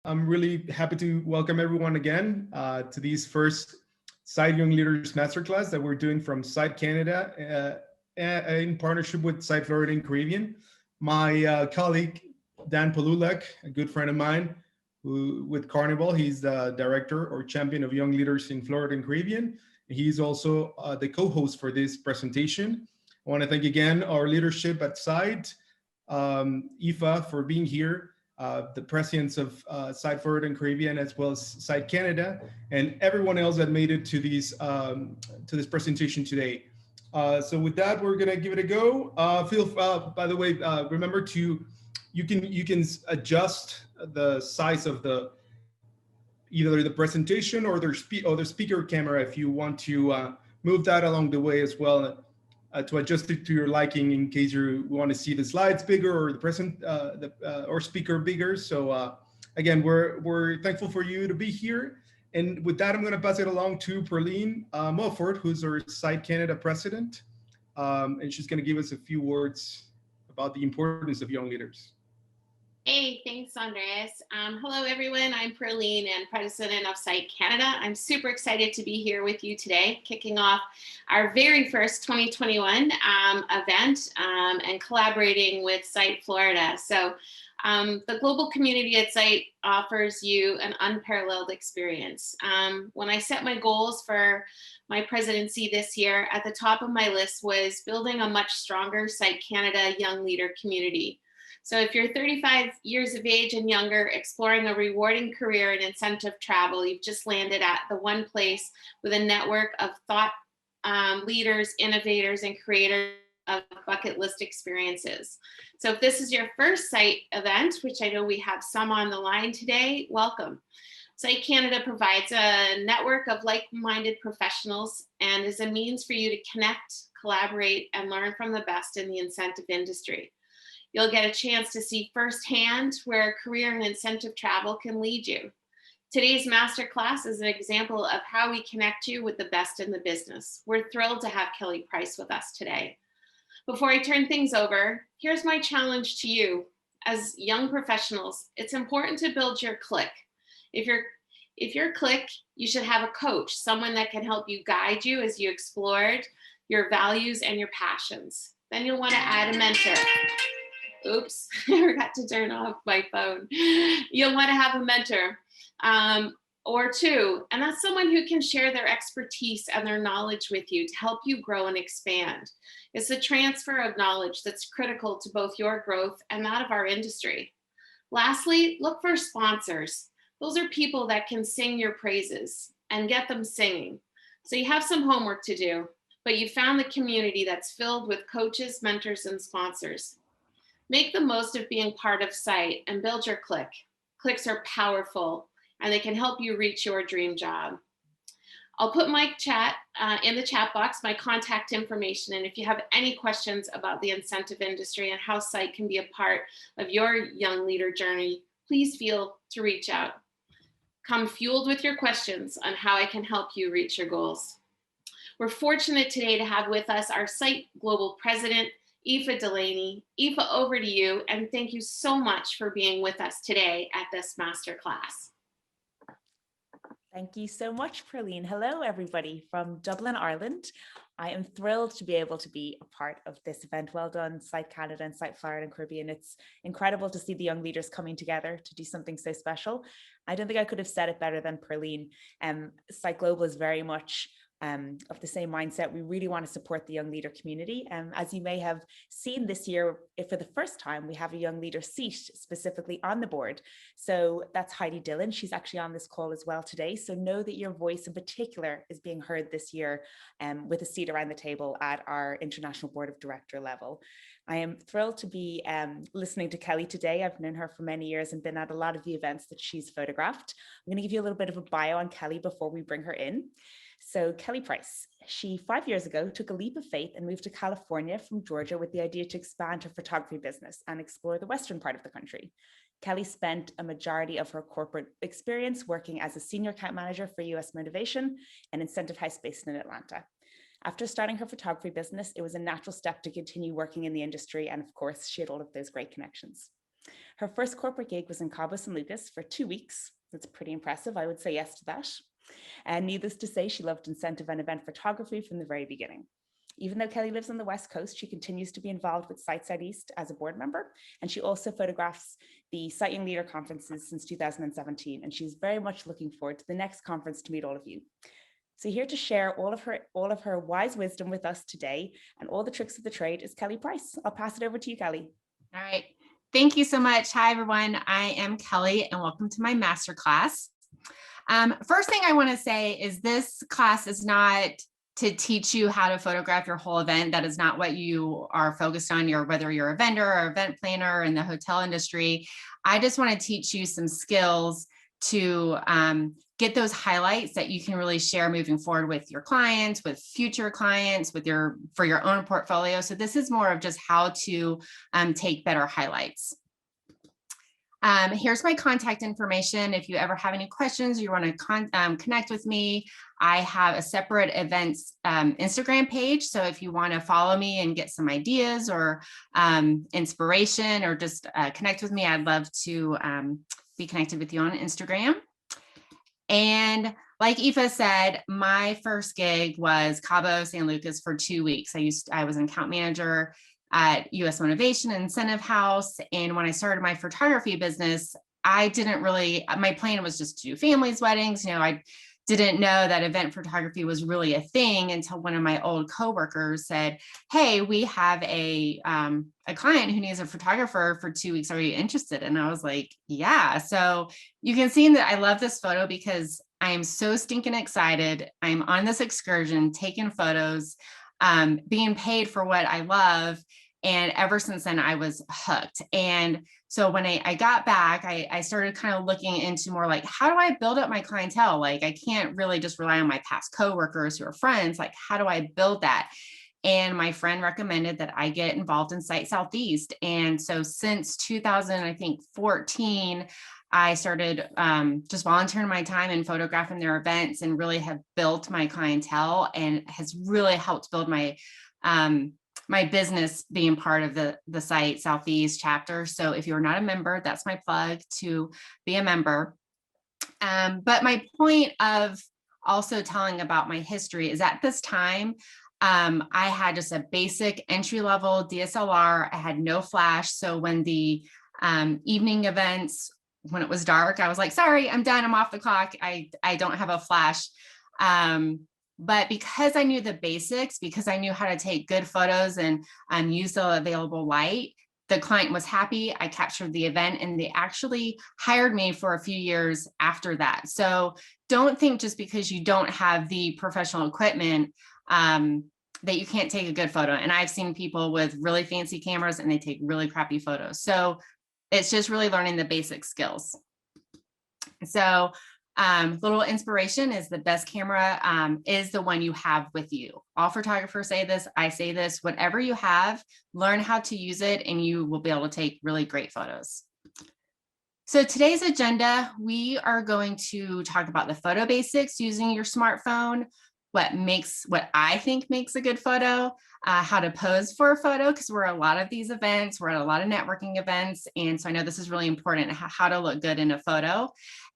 I'm really happy to welcome everyone again to these first Site Young Leaders Masterclass that we're doing from Site Canada in partnership with Site Florida and Caribbean. My colleague, Dan Palulek, a good friend of mine, who with Carnival, he's the director or champion of young leaders in Florida and Caribbean. He's also the co-host for this presentation. I want to thank again our leadership at Site, Aoife, for being here, the presidents of Site Florida and Caribbean, as well as Site Canada, and everyone else that made it to this presentation today. So with that, we're gonna give it a go. By the way, remember to you can adjust the size of either the presentation or the speaker camera if you want to move that along the way as well, to adjust it to your liking in case you want to see the slides bigger or the or speaker bigger. So again, we're thankful for you to be here. And with that, I'm going to pass it along to Perline Mulford, who's our Site Canada president, and she's going to give us a few words about the importance of young leaders. Hey, thanks, Andres. Hello, everyone. I'm Perline and president of Site Canada. I'm super excited to be here with you today, kicking off our very first 2021 event and collaborating with Site Florida. So the global community at Site offers you an unparalleled experience. When I set my goals for my presidency this year, at the top of my list was building a much stronger Site Canada young leader community. So if you're 35 years of age and younger, exploring a rewarding career in incentive travel, you've just landed at the one place with a network of thought leaders, innovators, and creators of bucket list experiences. So if this is your first Site event, which I know we have some on the line today, welcome. Site Canada provides a network of like-minded professionals and is a means for you to connect, collaborate, and learn from the best in the incentive industry. You'll get a chance to see firsthand where a career in incentive travel can lead you. Today's masterclass is an example of how we connect you with the best in the business. We're thrilled to have Kelly Price with us today. Before I turn things over, here's my challenge to you. As young professionals, it's important to build your clique. If you're clique, you should have a coach, someone that can help you guide you as you explored your values and your passions. Then you'll want to add a mentor. Oops, I forgot to turn off my phone. You'll want to have a mentor or two, and that's someone who can share their expertise and their knowledge with you to help you grow and expand. It's the transfer of knowledge that's critical to both your growth and that of our industry. Lastly, look for sponsors. Those are people that can sing your praises and get them singing. So you have some homework to do, but you found the community that's filled with coaches, mentors, and sponsors. Make the most of being part of Site and build your clique. Cliques are powerful and they can help you reach your dream job. I'll put my chat in the chat box, my contact information, and if you have any questions about the incentive industry and how Site can be a part of your young leader journey, please feel to reach out. Come fueled with your questions on how I can help you reach your goals. We're fortunate today to have with us our Site Global President, Aoife Delaney. Aoife, over to you, and thank you so much for being with us today at this masterclass. Thank you so much, Perline. Hello, everybody from Dublin, Ireland. I am thrilled to be able to be a part of this event. Well done, Site Canada and Site Florida and Caribbean. It's incredible to see the young leaders coming together to do something so special. I don't think I could have said it better than Perline. Site Global is very much of the same mindset. We really want to support the young leader community. As you may have seen this year, if for the first time, we have a young leader seat specifically on the board. So that's Heidi Dillon. She's actually on this call as well today. So know that your voice in particular is being heard this year with a seat around the table at our International Board of Director level. I am thrilled to be listening to Kelly today. I've known her for many years and been at a lot of the events that she's photographed. I'm going to give you a little bit of a bio on Kelly before we bring her in. So Kelly Price, she 5 years ago took a leap of faith and moved to California from Georgia with the idea to expand her photography business and explore the western part of the country. Kelly spent a majority of her corporate experience working as a senior account manager for US Motivation, an incentive house based in Atlanta. After starting her photography business, it was a natural step to continue working in the industry. And of course, she had all of those great connections. Her first corporate gig was in Cabo San Lucas for 2 weeks. That's pretty impressive. I would say yes to that. And needless to say, she loved incentive and event photography from the very beginning. Even though Kelly lives on the West Coast, she continues to be involved with Site Southeast as a board member, and she also photographs the Site Young Leader conferences since 2017, and she's very much looking forward to the next conference to meet all of you. So here to share all of her wise wisdom with us today and all the tricks of the trade is Kelly Price. I'll pass it over to you, Kelly. All right. Thank you so much. Hi, everyone. I am Kelly, and welcome to my masterclass. First thing I want to say is this class is not to teach you how to photograph your whole event. That is not what you are focused on, whether you're a vendor or event planner in the hotel industry. I just want to teach you some skills to get those highlights that you can really share moving forward with your clients, with future clients, for your own portfolio. So this is more of just how to take better highlights. Here's my contact information. If you ever have any questions, you want to connect with me, I have a separate events Instagram page. So if you want to follow me and get some ideas or inspiration or just connect with me, I'd love to be connected with you on Instagram. And like Aoife said, my first gig was Cabo San Lucas for 2 weeks. I was an account manager at US Motivation and Incentive House. And when I started my photography business, my plan was just to do families, weddings. I didn't know that event photography was really a thing until one of my old coworkers said, hey, we have a client who needs a photographer for 2 weeks. Are you interested? And I was like, yeah. So you can see that I love this photo because I am so stinking excited. I'm on this excursion, taking photos, being paid for what I love. And ever since then, I was hooked. And so when I got back, I started kind of looking into more like, how do I build up my clientele? Like, I can't really just rely on my past coworkers who are friends. Like, how do I build that? And my friend recommended that I get involved in Site Southeast. And so since 2014, I started just volunteering my time and photographing their events and really have built my clientele and has really helped build my my business being part of the Site Southeast chapter. So if you're not a member, that's my plug to be a member. But my point of also telling about my history is at this time, I had just a basic entry-level DSLR. I had no flash. So when the evening events, when it was dark, I was like, sorry, I'm done. I'm off the clock. I don't have a flash. But because I knew the basics, because I knew how to take good photos and use the available light, the client was happy. I captured the event and they actually hired me for a few years after that. So don't think just because you don't have the professional equipment that you can't take a good photo. And I've seen people with really fancy cameras and they take really crappy photos. So it's just really learning the basic skills. So little inspiration is the best camera is the one you have with you. All photographers say this, I say this, whatever you have, learn how to use it and you will be able to take really great photos. So today's agenda, we are going to talk about the photo basics using your smartphone, what I think makes a good photo, how to pose for a photo, because we're at a lot of these events, we're at a lot of networking events. And so I know this is really important, how to look good in a photo.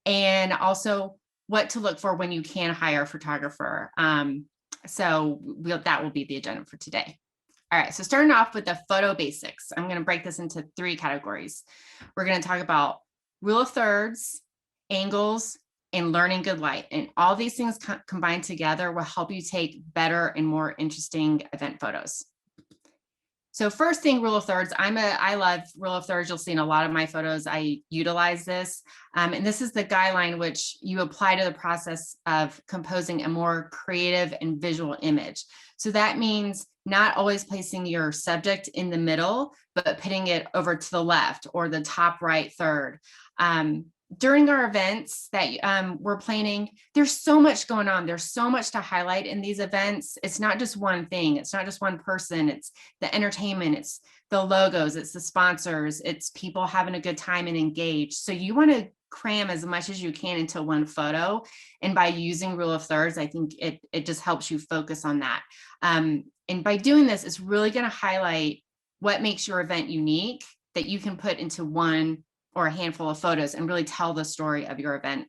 And also what to look for when you can hire a photographer. So that will be the agenda for today. All right, so starting off with the photo basics, I'm going to break this into 3 categories. We're going to talk about rule of thirds, angles, and learning good light. And all these things combined together will help you take better and more interesting event photos. So first thing, rule of thirds. I love rule of thirds. You'll see in a lot of my photos, I utilize this. And this is the guideline which you apply to the process of composing a more creative and visual image. So that means not always placing your subject in the middle, but putting it over to the left or the top right third. During our events that we're planning, there's so much going on. There's so much to highlight in these events. It's not just one thing. It's not just one person. It's the entertainment. It's the logos. It's the sponsors. It's people having a good time and engaged. So you want to cram as much as you can into one photo. And by using rule of thirds, I think it just helps you focus on that. And by doing this, it's really going to highlight what makes your event unique, that you can put into one or a handful of photos and really tell the story of your event.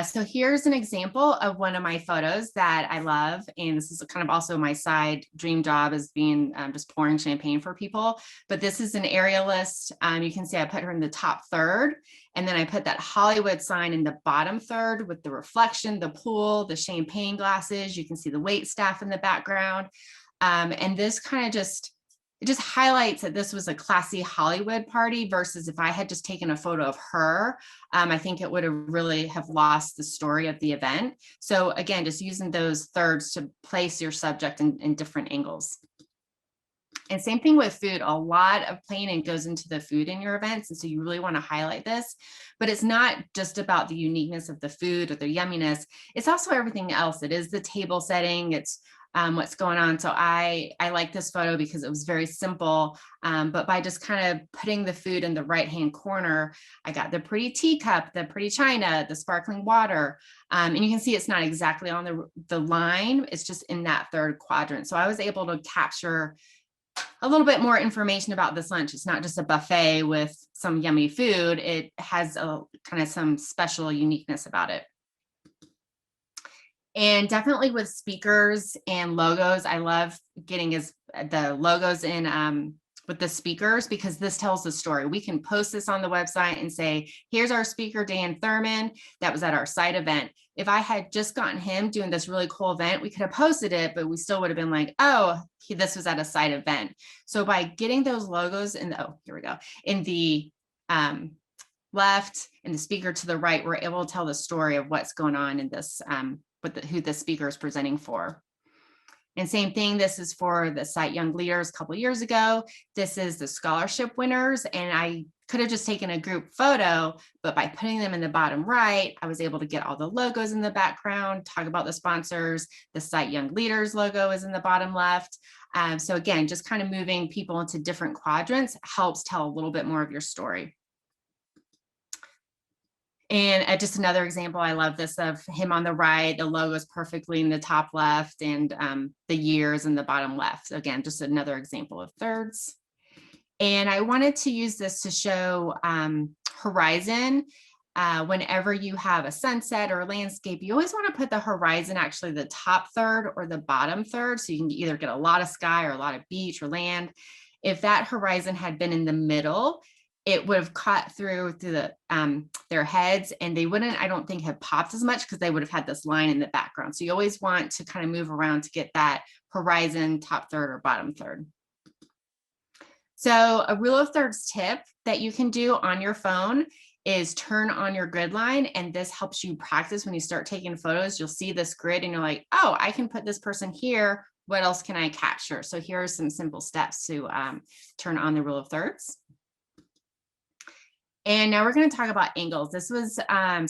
So here's an example of one of my photos that I love. And this is kind of also my side dream job, is being just pouring champagne for people. But this is an aerialist. You can see I put her in the top third. And then I put that Hollywood sign in the bottom third with the reflection, the pool, the champagne glasses. You can see the wait staff in the background. And this kind of it just highlights that this was a classy Hollywood party versus if I had just taken a photo of her, I think it would have really have lost the story of the event. So again, just using those thirds to place your subject in different angles. And same thing with food. A lot of planning goes into the food in your events. And so you really want to highlight this, but it's not just about the uniqueness of the food or the yumminess. It's also everything else. It is the table setting. It's what's going on. So I like this photo because it was very simple, but by just kind of putting the food in the right-hand corner, I got the pretty teacup, the pretty china, the sparkling water. And you can see it's not exactly on the line. It's just in that third quadrant. So I was able to capture a little bit more information about this lunch. It's not just a buffet with some yummy food. It has a kind of some special uniqueness about it. And definitely with speakers and logos, I love getting the logos in with the speakers, because this tells the story. We can post this on the website and say, here's our speaker, Dan Thurman, that was at our site event. If I had just gotten him doing this really cool event, we could have posted it, but we still would have been like, oh, this was at a site event. So by getting those logos in the, oh, here we go, in the left and the speaker to the right, we're able to tell the story of what's going on in this who the speaker is presenting for. And same thing, this is for the Site Young Leaders a couple years ago. This is the scholarship winners. And I could have just taken a group photo, but by putting them in the bottom right, I was able to get all the logos in the background, talk about the sponsors. The Site Young Leaders logo is in the bottom left. So again, just kind of moving people into different quadrants helps tell a little bit more of your story. And just another example, I love this of him on the right, the logo is perfectly in the top left, and the years in the bottom left. Again, just another example of thirds. And I wanted to use this to show horizon. Whenever you have a sunset or a landscape, you always want to put the horizon actually the top third or the bottom third, so you can either get a lot of sky or a lot of beach or land. If that horizon had been in the middle, it would have caught through the their heads, and they wouldn't, I don't think, have popped as much because they would have had this line in the background. So you always want to kind of move around to get that horizon top third or bottom third. So a rule of thirds tip that you can do on your phone is turn on your grid line, and this helps you practice when you start taking photos. You'll see this grid and you're like, oh, I can put this person here. What else can I capture? So here are some simple steps to turn on the rule of thirds. And now we're going to talk about angles. This was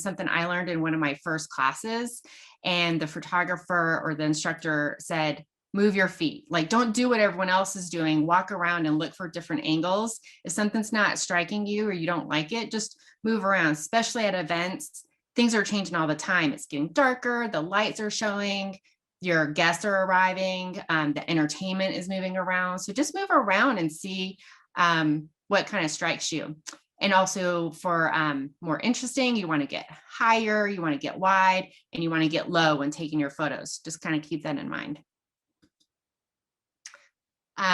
something I learned in one of my first classes, and the photographer or the instructor said, move your feet. Like, don't do what everyone else is doing. Walk around and look for different angles. If something's not striking you or you don't like it, just move around, especially at events. Things are changing all the time. It's getting darker. The lights are showing. Your guests are arriving. The entertainment is moving around. So just move around and see what kind of strikes you. And also for more interesting, you want to get higher, you want to get wide, and you want to get low when taking your photos. Just kind of keep that in mind.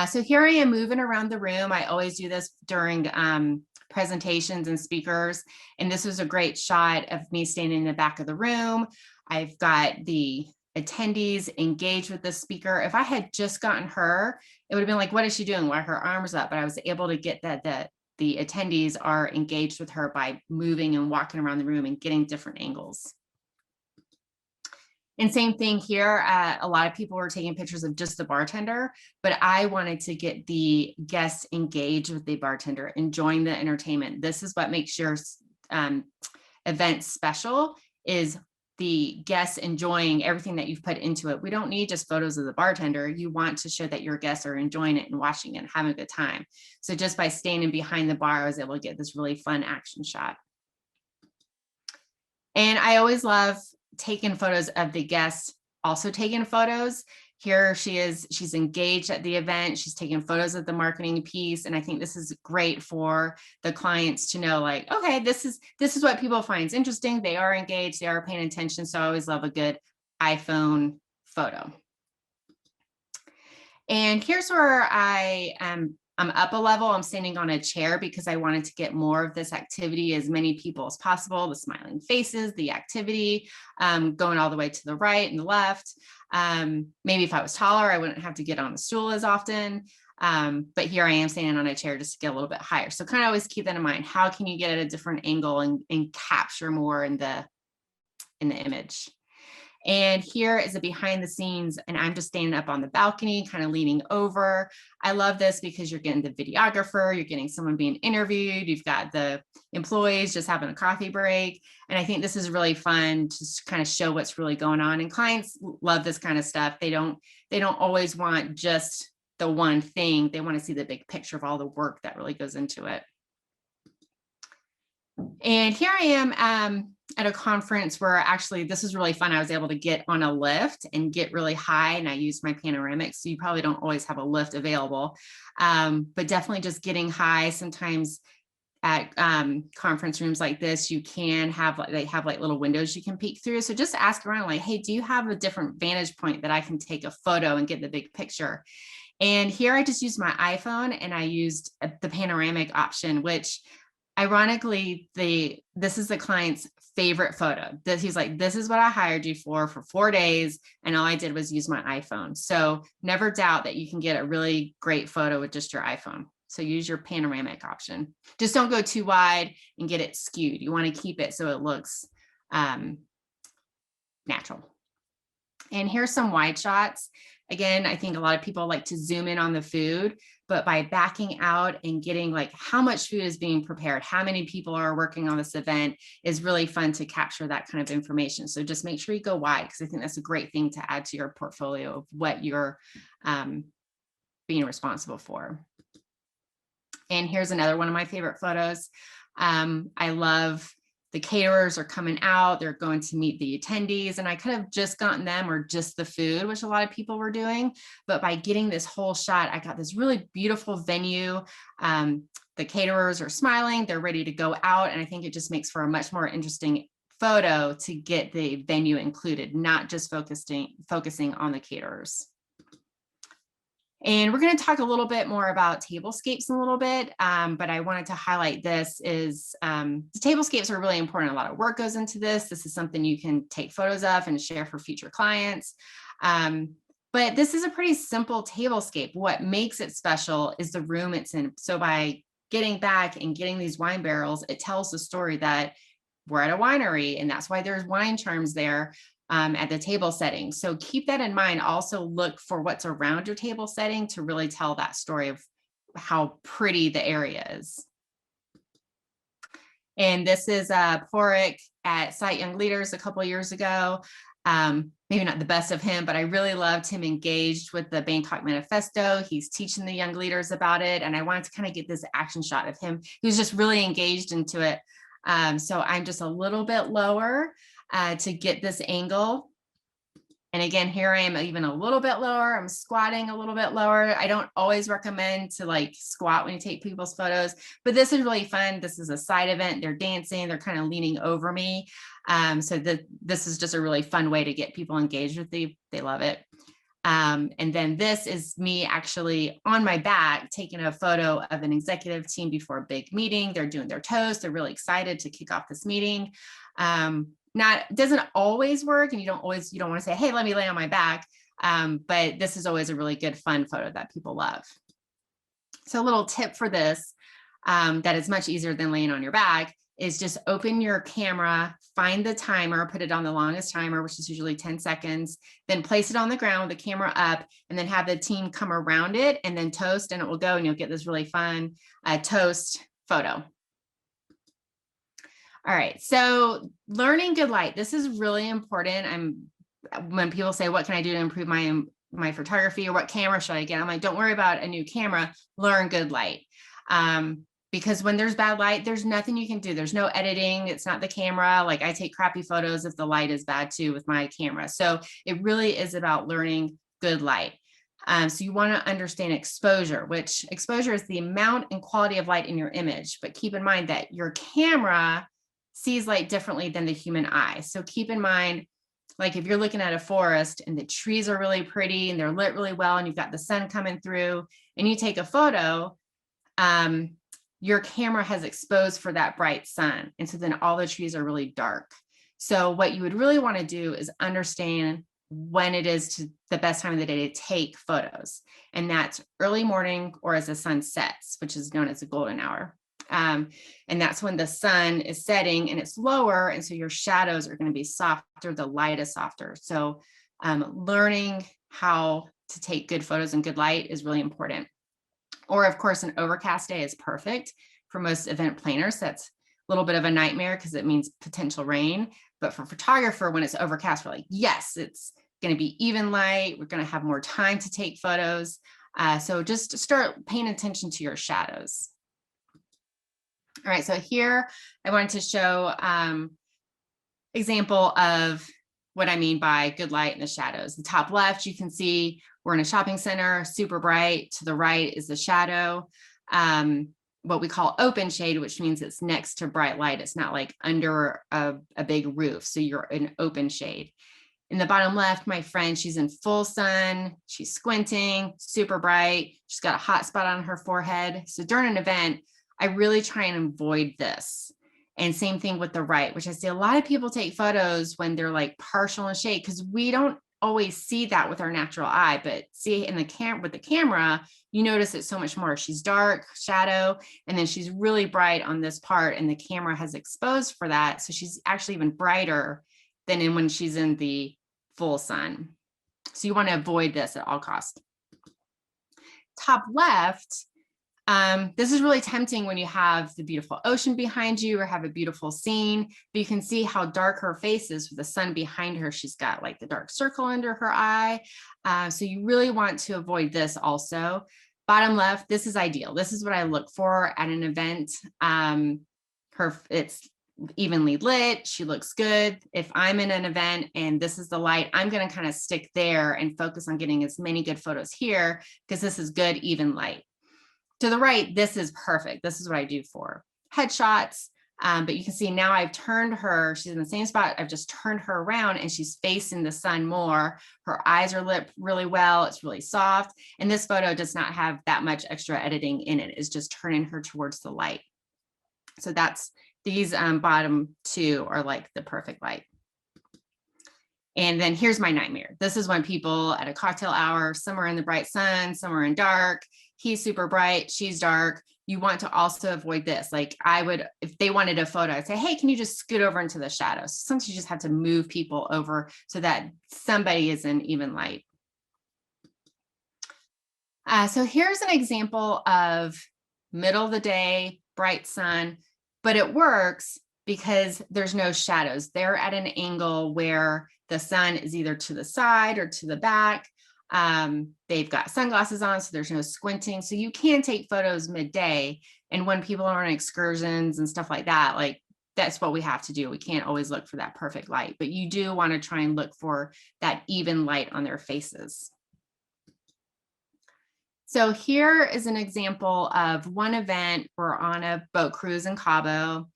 So here I am moving around the room. I always do this during presentations and speakers. And this was a great shot of me standing in the back of the room. I've got the attendees engaged with the speaker. If I had just gotten her, it would have been like, what is she doing? Why are her arms up? But I was able to get that the attendees are engaged with her by moving and walking around the room and getting different angles. And same thing here, a lot of people were taking pictures of just the bartender, but I wanted to get the guests engaged with the bartender, enjoying the entertainment. This is what makes your event special, is the guests enjoying everything that you've put into it. We don't need just photos of the bartender. You want to show that your guests are enjoying it and watching it and having a good time. So just by standing behind the bar, I was able to get this really fun action shot. And I always love taking photos of the guests also taking photos. Here she is, she's engaged at the event, she's taking photos of the marketing piece. And I think this is great for the clients to know, like, okay, this is what people find interesting. They are engaged, they are paying attention. So I always love a good iPhone photo. And here's where I'm up a level. I'm standing on a chair because I wanted to get more of this activity, as many people as possible, the smiling faces, the activity, going all the way to the right and the left. Maybe if I was taller, I wouldn't have to get on the stool as often. But here I am standing on a chair just to get a little bit higher. So kind of always keep that in mind. How can you get at a different angle and capture more in the image? And here is a behind the scenes, and I'm just standing up on the balcony, kind of leaning over. I love this because you're getting the videographer, you're getting someone being interviewed, you've got the employees just having a coffee break. And I think this is really fun to kind of show what's really going on. And clients love this kind of stuff. They don't always want just the one thing. They want to see the big picture of all the work that really goes into it. And here I am at a conference where actually this is really fun. I was able to get on a lift and get really high, and I used my panoramic. So you probably don't always have a lift available, but definitely just getting high. Sometimes at conference rooms like this, you can have, they have like little windows you can peek through. So just ask around, like, hey, do you have a different vantage point that I can take a photo and get the big picture? And here I just used my iPhone, and I used the panoramic option, which ironically, this is the client's favorite photo. He's like, this is what I hired you for 4 days. And all I did was use my iPhone. So never doubt that you can get a really great photo with just your iPhone. So use your panoramic option. Just don't go too wide and get it skewed. You want to keep it so it looks natural. And here's some wide shots. Again, I think a lot of people like to zoom in on the food, but by backing out and getting like how much food is being prepared, how many people are working on this event, is really fun to capture that kind of information. So just make sure you go wide, because I think that's a great thing to add to your portfolio of what you're being responsible for. And here's another one of my favorite photos. I love the caterers are coming out, they're going to meet the attendees, and I could have just gotten them or just the food, which a lot of people were doing. But by getting this whole shot, I got this really beautiful venue. The caterers are smiling, they're ready to go out. And I think it just makes for a much more interesting photo to get the venue included, not just focusing on the caterers. And we're going to talk a little bit more about tablescapes in a little bit, but I wanted to highlight this is the tablescapes are really important. A lot of work goes into this. This is something you can take photos of and share for future clients. But this is a pretty simple tablescape. What makes it special is the room it's in. So by getting back and getting these wine barrels, it tells the story that we're at a winery, and that's why there's wine charms there. At the table setting. So keep that in mind. Also look for what's around your table setting to really tell that story of how pretty the area is. And this is Porrick at Site Young Leaders a couple of years ago. Maybe not the best of him, but I really loved him engaged with the Bangkok Manifesto. He's teaching the young leaders about it. And I wanted to kind of get this action shot of him. He was just really engaged into it. So I'm just a little bit lower to get this angle. And again, here I am even a little bit lower. I'm squatting a little bit lower. I don't always recommend to like squat when you take people's photos, but this is really fun. This is a side event. They're dancing. They're kind of leaning over me. So this is just a really fun way to get people engaged with you. They love it. And then this is me actually on my back, taking a photo of an executive team before a big meeting. They're doing their toast. They're really excited to kick off this meeting. Doesn't always work, and you don't want to say, hey, let me lay on my back. But this is always a really good, fun photo that people love. So a little tip for this, that is much easier than laying on your back, is just open your camera, find the timer, put it on the longest timer, which is usually 10 seconds, then place it on the ground with the camera up, and then have the team come around it and then toast, and it will go, and you'll get this really fun toast photo. All right, so learning good light. This is really important. When people say, what can I do to improve my photography, or what camera should I get? I'm like, don't worry about a new camera, learn good light. Because when there's bad light, there's nothing you can do. There's no editing. It's not the camera. Like, I take crappy photos if the light is bad too with my camera. So it really is about learning good light. So you want to understand exposure, which exposure is the amount and quality of light in your image. But keep in mind that your camera sees light differently than the human eye. So keep in mind, like if you're looking at a forest and the trees are really pretty and they're lit really well and you've got the sun coming through and you take a photo, your camera has exposed for that bright sun. And so then all the trees are really dark. So what you would really want to do is understand when it is the best time of the day to take photos. And that's early morning or as the sun sets, which is known as the golden hour. And that's when the sun is setting and it's lower. And so your shadows are going to be softer, the light is softer. So learning how to take good photos in good light is really important. Or of course, an overcast day is perfect for most event planners. That's a little bit of a nightmare because it means potential rain. But for photographer, when it's overcast, we're like, yes, it's going to be even light. We're going to have more time to take photos. So just start paying attention to your shadows. All right, so here I wanted to show example of what I mean by good light in the shadows. The top left, you can see we're in a shopping center, super bright. To the right is the shadow. What we call open shade, which means it's next to bright light. It's not like under a big roof. So you're in open shade. In the bottom left, my friend, she's in full sun. She's squinting, super bright. She's got a hot spot on her forehead. So during an event, I really try and avoid this. And same thing with the right, which I see a lot of people take photos when they're like partial in shade because we don't always see that with our natural eye, but see in the with the camera, you notice it so much more. She's dark, shadow, and then she's really bright on this part and the camera has exposed for that. So she's actually even brighter than when she's in the full sun. So you want to avoid this at all costs. Top left, this is really tempting when you have the beautiful ocean behind you or have a beautiful scene, but you can see how dark her face is with the sun behind her. She's got like the dark circle under her eye. So you really want to avoid this also. Bottom left, this is ideal. This is what I look for at an event. It's evenly lit. She looks good. If I'm in an event and this is the light, I'm going to kind of stick there and focus on getting as many good photos here because this is good, even light. To the right, this is perfect. This is what I do for headshots. But you can see now I've turned her, she's in the same spot. I've just turned her around and she's facing the sun more. Her eyes are lit really well. It's really soft. And this photo does not have that much extra editing in it. It's just turning her towards the light. So that's these bottom two are like the perfect light. And then here's my nightmare. This is when people at a cocktail hour, some are in the bright sun, some are in dark. He's super bright, she's dark. You want to also avoid this. Like I would, if they wanted a photo, I'd say, hey, can you just scoot over into the shadows? Sometimes you just have to move people over so that somebody is in even light. So here's an example of middle of the day, bright sun, but it works because there's no shadows. They're at an angle where the sun is either to the side or to the back. They've got sunglasses on, so there's no squinting. So you can take photos midday. And when people are on excursions and stuff like that, like that's what we have to do. We can't always look for that perfect light, but you do want to try and look for that even light on their faces. So here is an example of one event. We're on a boat cruise in Cabo.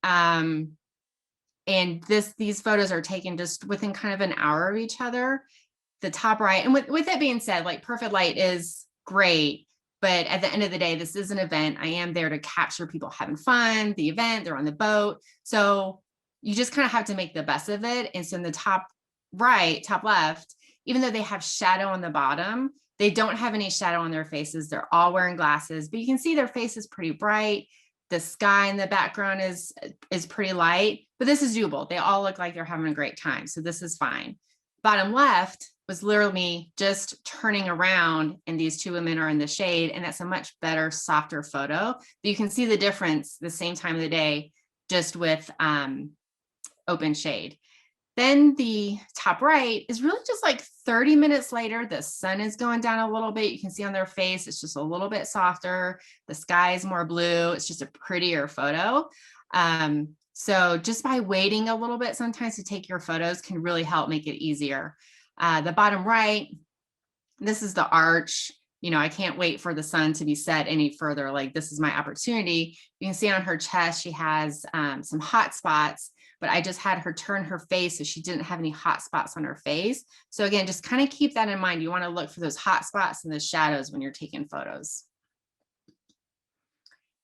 And these photos are taken just within kind of an hour of each other. The top right, and with that being said, like perfect light is great, but at the end of the day, this is an event. I am there to capture people having fun, the event, they're on the boat. So you just kind of have to make the best of it. And so in the top right, top left, even though they have shadow on the bottom, they don't have any shadow on their faces. They're all wearing glasses, but you can see their face is pretty bright. The sky in the background is pretty light, but this is doable. They all look like they're having a great time. So this is fine. Bottom left was literally me just turning around and these two women are in the shade, and that's a much better, softer photo. But you can see the difference the same time of the day, just with open shade. Then the top right is really just like 30 minutes later, the sun is going down a little bit. You can see on their face, it's just a little bit softer. The sky is more blue. It's just a prettier photo. So just by waiting a little bit sometimes to take your photos can really help make it easier. The bottom right, This is the arch. You know, I can't wait for the sun to be set any further. Like, this is my opportunity. You can see on her chest, she has some hot spots, but I just had her turn her face so she didn't have any hot spots on her face. So again, just kind of keep that in mind. You want to look for those hot spots and the shadows when you're taking photos.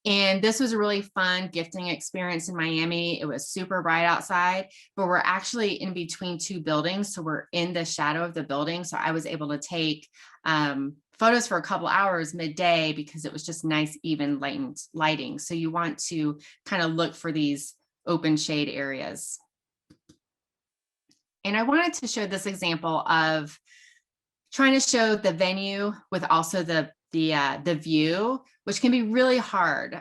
And this was a really fun gifting experience in Miami. It was super bright outside, but we're actually in between two buildings. So we're in the shadow of the building. So I was able to take photos for a couple hours midday because it was just nice, even lighting. So you want to kind of look for these open shade areas. And I wanted to show this example of trying to show the venue with also the view, which can be really hard.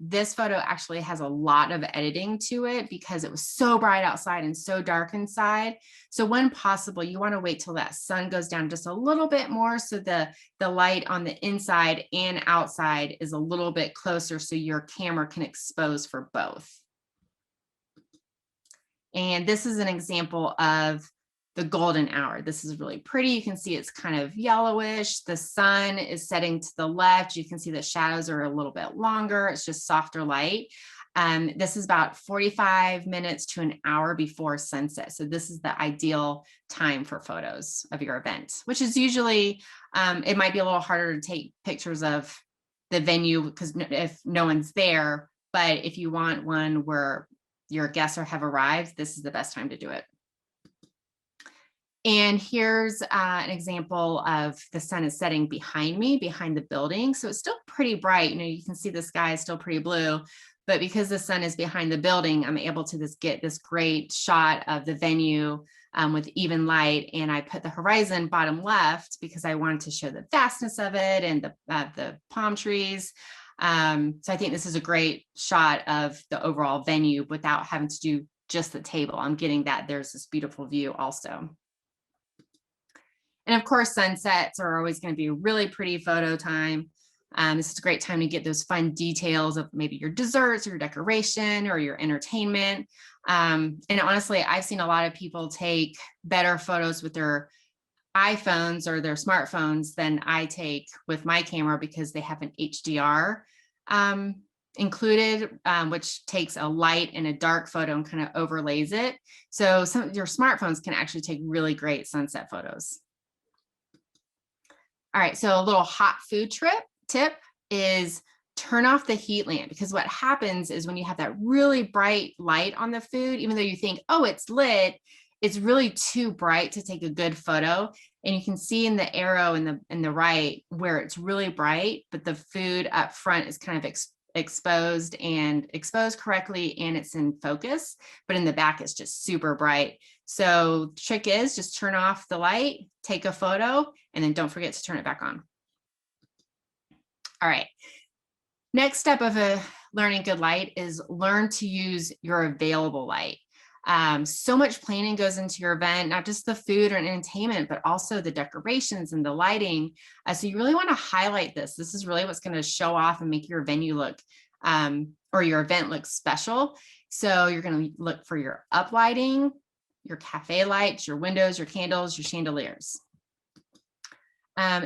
This photo actually has a lot of editing to it because it was so bright outside and so dark inside. So when possible, you want to wait till that sun goes down just a little bit more so the light on the inside and outside is a little bit closer so your camera can expose for both. And this is an example of the golden hour. This is really pretty. You can see it's kind of yellowish. The sun is setting to the left. You can see the shadows are a little bit longer. It's just softer light. This is about 45 minutes to an hour before sunset. So this is the ideal time for photos of your event, which is usually, it might be a little harder to take pictures of the venue because if no one's there, but if you want one where your guests have arrived, this is the best time to do it. And here's an example of the sun is setting behind me, behind the building. So it's still pretty bright. You know, you can see the sky is still pretty blue, but because the sun is behind the building, I'm able to get this great shot of the venue with even light. And I put the horizon bottom left because I wanted to show the vastness of it and the palm trees. So I think this is a great shot of the overall venue without having to do just the table. I'm getting that there's this beautiful view also. And of course, sunsets are always going to be a really pretty photo time. This is a great time to get those fun details of maybe your desserts or your decoration or your entertainment. And honestly, I've seen a lot of people take better photos with their iPhones or their smartphones than I take with my camera because they have an HDR included, which takes a light and a dark photo and kind of overlays it. So some of your smartphones can actually take really great sunset photos. All right, so a little hot food tip is turn off the heat lamp, because what happens is when you have that really bright light on the food, even though you think, oh, it's lit, it's really too bright to take a good photo. And you can see in the arrow in the right where it's really bright, but the food up front is kind of exposed correctly and it's in focus, but in the back it's just super bright. So the trick is just turn off the light, take a photo, and then don't forget to turn it back on. All right. Next step of learning good light is learn to use your available light. So much planning goes into your event, not just the food or entertainment, but also the decorations and the lighting. So you really want to highlight this. This is really what's going to show off and make your venue look, or your event look special. So you're going to look for your up lighting, your cafe lights, your windows, your candles, your chandeliers.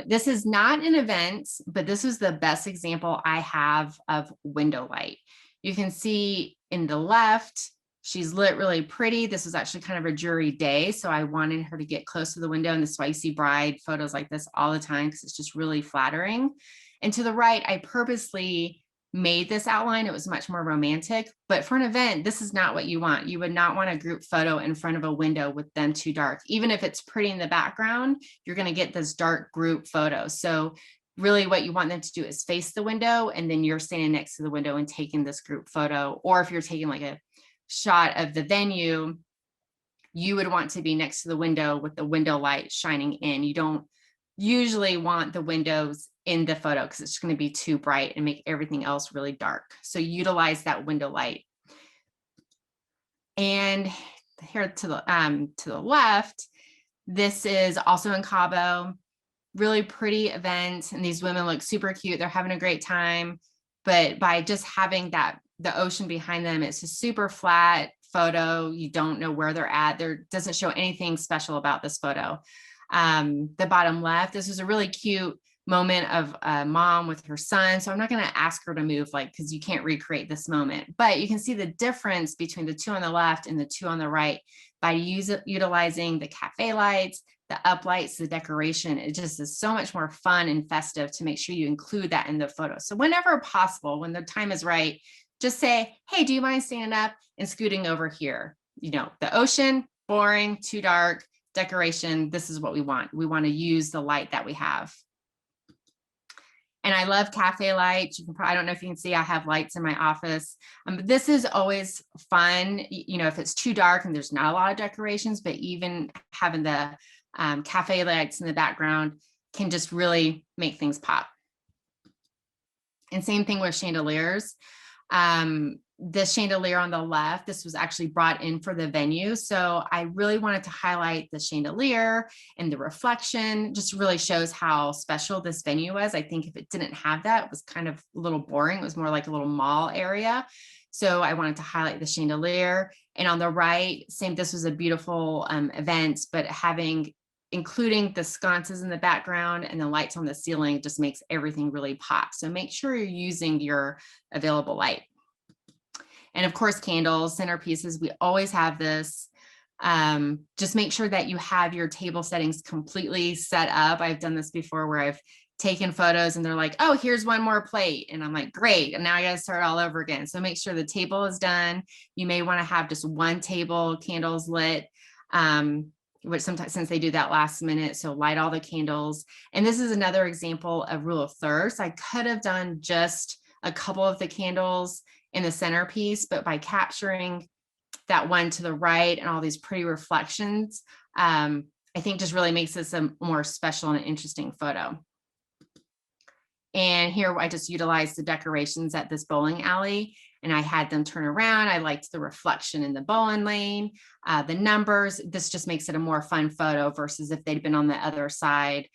This is not an event, but this is the best example I have of window light. You can see in the left, she's lit really pretty. This was actually kind of a jury day, so I wanted her to get close to the window, and this is why you see bride photos like this all the time, because it's just really flattering. And to the right, I purposely made this outline. It was much more romantic, but for an event, this is not what you want. You would not want a group photo in front of a window with them too dark. Even if it's pretty in the background, you're going to get this dark group photo. So really what you want them to do is face the window, and then you're standing next to the window and taking this group photo. Or if you're taking like a shot of the venue, you would want to be next to the window with the window light shining in. You don't usually want the windows in the photo because it's going to be too bright and make everything else really dark. So utilize that window light. And here to the left, this is also in Cabo. Really pretty event, and these women look super cute. They're having a great time, but by just having the ocean behind them, it's a super flat photo. You don't know where they're at. There doesn't show anything special about this photo. The bottom left, this was a really cute moment of a mom with her son. So I'm not going to ask her to move, like, because you can't recreate this moment, but you can see the difference between the two on the left and the two on the right by utilizing the cafe lights, the uplights, the decoration. It just is so much more fun and festive to make sure you include that in the photo. So whenever possible, when the time is right, just say, hey, do you mind standing up and scooting over here? You know, the ocean, boring, too dark, decoration, this is what we want. We want to use the light that we have. And I love cafe lights. You can probably, I don't know if you can see, I have lights in my office. This is always fun, you know, if it's too dark and there's not a lot of decorations, but even having the cafe lights in the background can just really make things pop. And same thing with chandeliers. This chandelier on the left, this was actually brought in for the venue. So I really wanted to highlight the chandelier and the reflection, just really shows how special this venue was. I think if it didn't have that, it was kind of a little boring. It was more like a little mall area. So I wanted to highlight the chandelier. And on the right, same, this was a beautiful event, but including the sconces in the background and the lights on the ceiling just makes everything really pop. So make sure you're using your available light. And of course, candles, centerpieces, we always have this. Just make sure that you have your table settings completely set up. I've done this before where I've taken photos and they're like, oh, here's one more plate. And I'm like, great. And now I got to start all over again. So make sure the table is done. You may want to have just one table, candles lit, which sometimes, since they do that last minute, so light all the candles. And this is another example of rule of thirds. I could have done just a couple of the candles in the centerpiece, but by capturing that one to the right and all these pretty reflections, I think just really makes this a more special and interesting photo. And here I just utilized the decorations at this bowling alley and I had them turn around. I liked the reflection in the bowling lane, the numbers. This just makes it a more fun photo versus if they'd been on the other side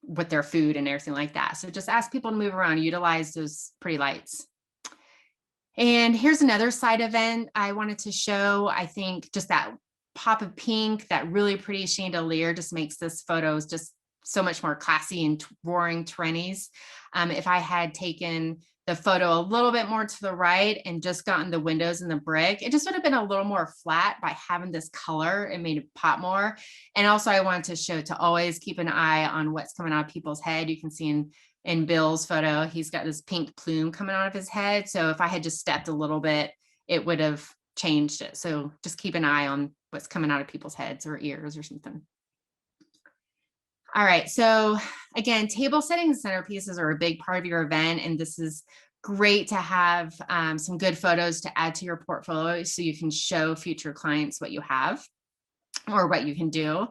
with their food and everything like that. So just ask people to move around, utilize those pretty lights. And here's another side event I wanted to show. I think just that pop of pink, that really pretty chandelier just makes this photo just so much more classy and roaring 20s. If I had taken the photo a little bit more to the right and just gotten the windows and the brick, it just would have been a little more flat. By having this color, it made it pop more. And also I wanted to show to always keep an eye on what's coming out of people's head. You can see in Bill's photo, he's got this pink plume coming out of his head. So if I had just stepped a little bit, it would have changed it. So just keep an eye on what's coming out of people's heads or ears or something. All right, so again, table settings and centerpieces are a big part of your event, and this is great to have some good photos to add to your portfolio so you can show future clients what you have or what you can do.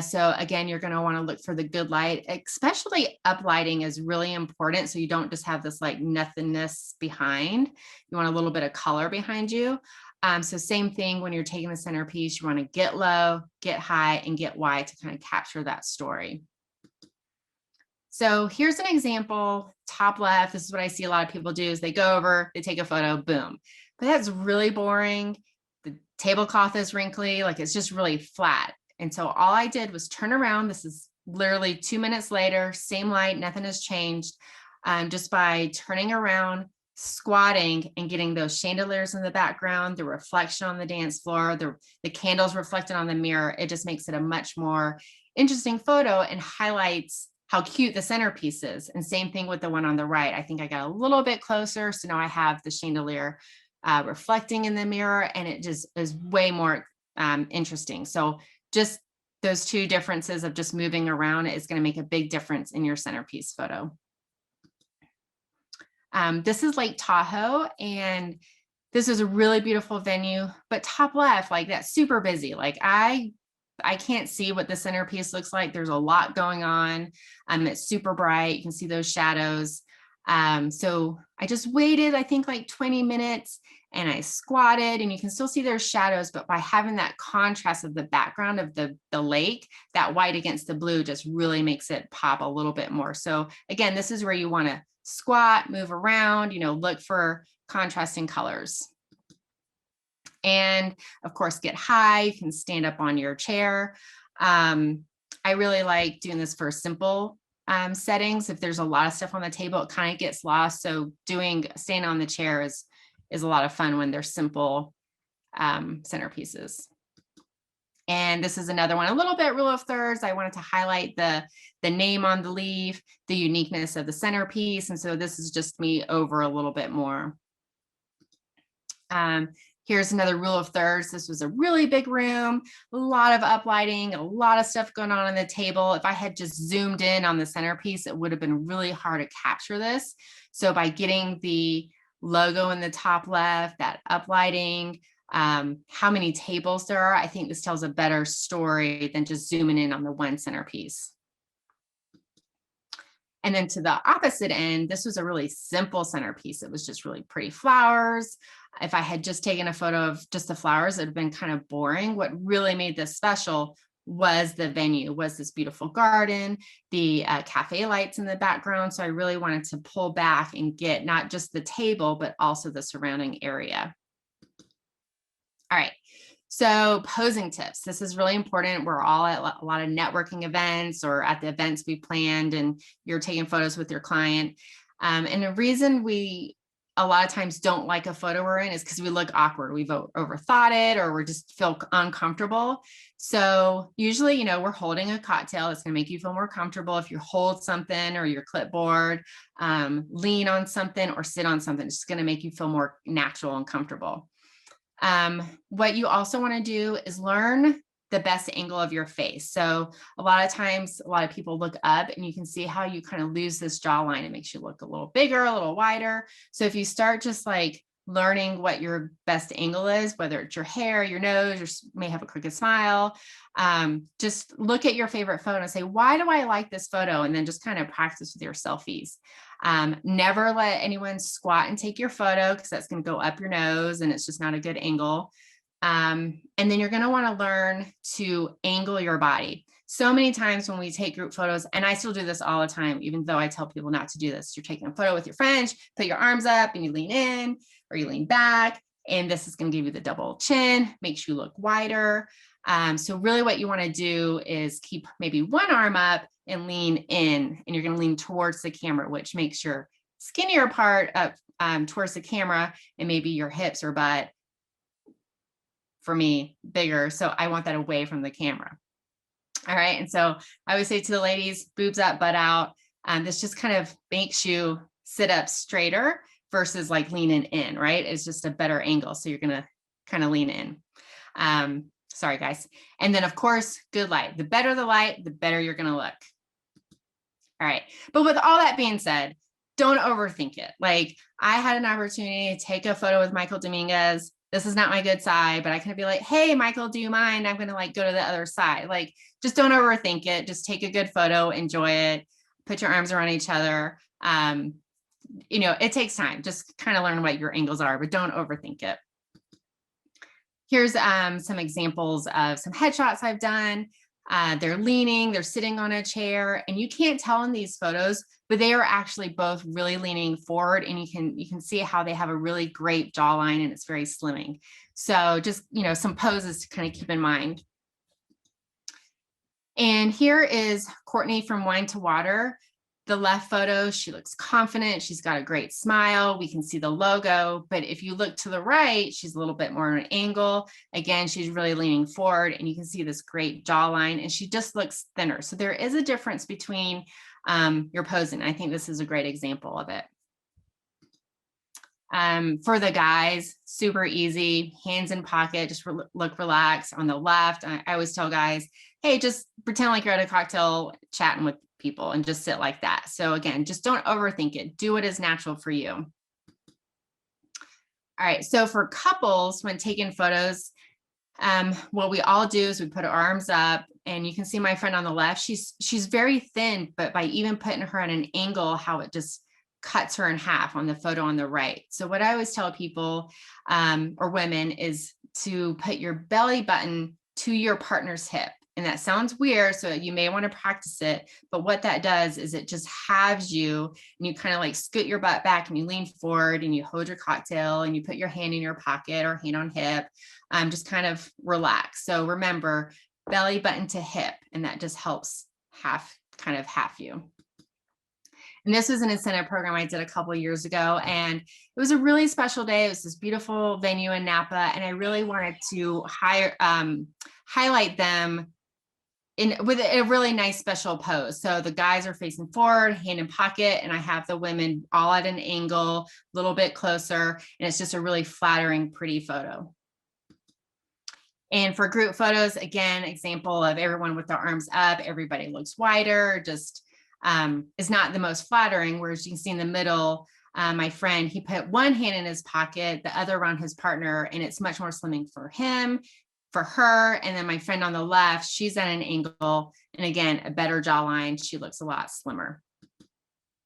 So again, you're going to want to look for the good light, especially uplighting is really important. So you don't just have this like nothingness behind. You want a little bit of color behind you. So same thing when you're taking the centerpiece, you want to get low, get high, and get wide to kind of capture that story. So here's an example, top left. This is what I see a lot of people do is they go over, they take a photo, boom. But that's really boring. The tablecloth is wrinkly, like it's just really flat. And so all I did was turn around. This is literally 2 minutes later, same light, nothing has changed. Just by turning around, squatting and getting those chandeliers in the background, the reflection on the dance floor, the candles reflected on the mirror, it just makes it a much more interesting photo and highlights how cute the centerpiece is. And same thing with the one on the right. I think I got a little bit closer. So now I have the chandelier reflecting in the mirror and it just is way more interesting. So just those two differences of just moving around is going to make a big difference in your centerpiece photo. This is Lake Tahoe, and this is a really beautiful venue, but top left, like that's super busy. Like I can't see what the centerpiece looks like. There's a lot going on. It's super bright. You can see those shadows. So I just waited, I think like 20 minutes and I squatted and you can still see there's shadows, but by having that contrast of the background of the lake, that white against the blue just really makes it pop a little bit more. So again, this is where you want to squat, move around, look for contrasting colors. And of course, get high, you can stand up on your chair. I really like doing this for simple settings. If there's a lot of stuff on the table, it kind of gets lost. So staying on the chair is a lot of fun when they're simple centerpieces. And this is another one, a little bit rule of thirds. I wanted to highlight the name on the leaf, the uniqueness of the centerpiece. And so this is just me over a little bit more. Here's another rule of thirds. This was a really big room, a lot of uplighting, a lot of stuff going on the table. If I had just zoomed in on the centerpiece, it would have been really hard to capture this. So by getting the logo in the top left, that uplighting, how many tables there are, I think this tells a better story than just zooming in on the one centerpiece. And then to the opposite end, this was a really simple centerpiece. It was just really pretty flowers. If I had just taken a photo of just the flowers, it would have been kind of boring. What really made this special was the venue, was this beautiful garden, the cafe lights in the background. So I really wanted to pull back and get not just the table, but also the surrounding area. All right. So posing tips, this is really important. We're all at a lot of networking events or at the events we planned and you're taking photos with your client. And the reason we a lot of times don't like a photo we're in is because we look awkward. We've overthought it or we just feel uncomfortable. So usually, we're holding a cocktail. It's going to make you feel more comfortable. If you hold something or your clipboard, lean on something or sit on something, it's going to make you feel more natural and comfortable. What you also want to do is learn the best angle of your face. So a lot of times, a lot of people look up and you can see how you kind of lose this jawline. It makes you look a little bigger, a little wider. So if you start just like learning what your best angle is, whether it's your hair, your nose, you may have a crooked smile, just look at your favorite photo and say, why do I like this photo? And then just kind of practice with your selfies. Never let anyone squat and take your photo because that's going to go up your nose and it's just not a good angle. And then you're going to want to learn to angle your body. So many times when we take group photos, and I still do this all the time, even though I tell people not to do this, you're taking a photo with your friends, put your arms up and you lean in or you lean back, and this is going to give you the double chin, makes you look wider. So really what you want to do is keep maybe one arm up and lean in, and you're going to lean towards the camera, which makes your skinnier part up towards the camera and maybe your hips or butt, for me, bigger. So I want that away from the camera. All right. And so I always say to the ladies, boobs up, butt out. This just kind of makes you sit up straighter versus like leaning in, right? It's just a better angle. So you're going to kind of lean in. Sorry, guys. And then of course, good light. The better the light, the better you're going to look. All right. But with all that being said, don't overthink it. Like I had an opportunity to take a photo with Michael Dominguez. This is not my good side, but I can be like, hey, Michael, do you mind? I'm going to like go to the other side. Like, just don't overthink it. Just take a good photo, enjoy it, put your arms around each other. It takes time. Just kind of learn what your angles are, but don't overthink it. Here's some examples of some headshots I've done. They're leaning, they're sitting on a chair, and you can't tell in these photos, but they are actually both really leaning forward, and you can see how they have a really great jawline and it's very slimming. So just, some poses to kind of keep in mind. And here is Courtney from Wine to Water. The left photo, she looks confident. She's got a great smile. We can see the logo, but if you look to the right, she's a little bit more at an angle. Again, she's really leaning forward and you can see this great jawline and she just looks thinner. So there is a difference between your posing. I think this is a great example of it. For the guys, super easy, hands in pocket, just look relaxed. On the left, I always tell guys, hey, just pretend like you're at a cocktail chatting with people and just sit like that. So again, just don't overthink it. Do what is natural for you. All right, so for couples, when taking photos, what we all do is we put our arms up, and you can see my friend on the left, she's very thin, but by even putting her at an angle, how it just cuts her in half on the photo on the right. So what I always tell people or women is to put your belly button to your partner's hip. And that sounds weird, so you may want to practice it, but what that does is it just halves you, and you kind of like scoot your butt back and you lean forward and you hold your cocktail and you put your hand in your pocket or hand on hip, just kind of relax. So remember, belly button to hip, and that just helps kind of half you. And this was an incentive program I did a couple of years ago, and it was a really special day. It was this beautiful venue in Napa, and I really wanted to highlight them with a really nice special pose. So the guys are facing forward, hand in pocket, and I have the women all at an angle, a little bit closer, and it's just a really flattering, pretty photo. And for group photos, again, example of everyone with their arms up, everybody looks wider, just is not the most flattering. Whereas you can see in the middle, my friend, he put one hand in his pocket, the other around his partner, and it's much more slimming for him, for her. And then my friend on the left, she's at an angle, and again, a better jawline. She looks a lot slimmer.